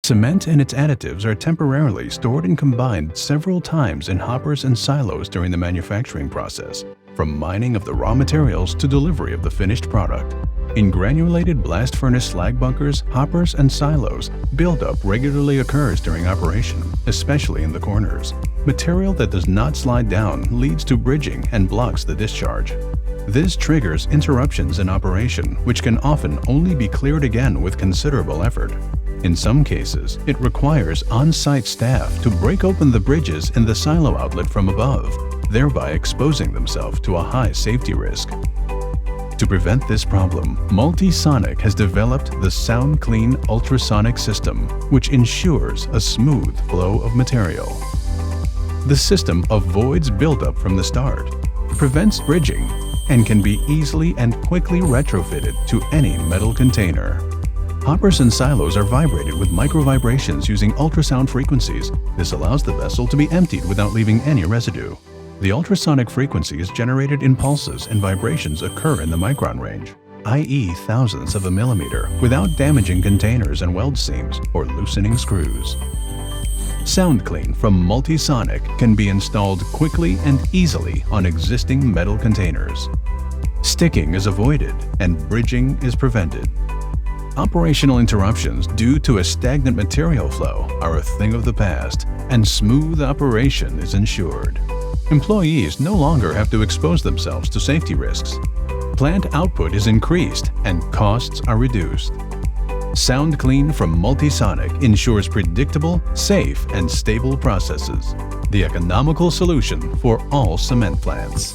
Cement and its additives are temporarily stored and combined several times in hoppers and silos during the manufacturing process, from mining of the raw materials to delivery of the finished product. In granulated blast furnace slag bunkers, hoppers, and silos, buildup regularly occurs during operation, especially in the corners. Material that does not slide down leads to bridging and blocks the discharge. This triggers interruptions in operation, which can often only be cleared again with considerable effort. In some cases, it requires on-site staff to break open the bridges in the silo outlet from above, thereby exposing themselves to a high safety risk. To prevent this problem, MultiSonic has developed the SoundClean ultrasonic system, which ensures a smooth flow of material. The system avoids buildup from the start, prevents bridging, and can be easily and quickly retrofitted to any metal container. Hoppers and silos are vibrated with micro-vibrations using ultrasound frequencies. This allows the vessel to be emptied without leaving any residue. The ultrasonic frequency is generated in pulses and vibrations occur in the micron range, i.e. thousandths of a millimeter, without damaging containers and weld seams or loosening screws. SoundClean from MultiSonic can be installed quickly and easily on existing metal containers. Sticking is avoided and bridging is prevented. Operational interruptions due to a stagnant material flow are a thing of the past, and smooth operation is ensured. Employees no longer have to expose themselves to safety risks. Plant output is increased and costs are reduced. SoundClean from MultiSonic ensures predictable, safe, and stable processes. The economical solution for all cement plants.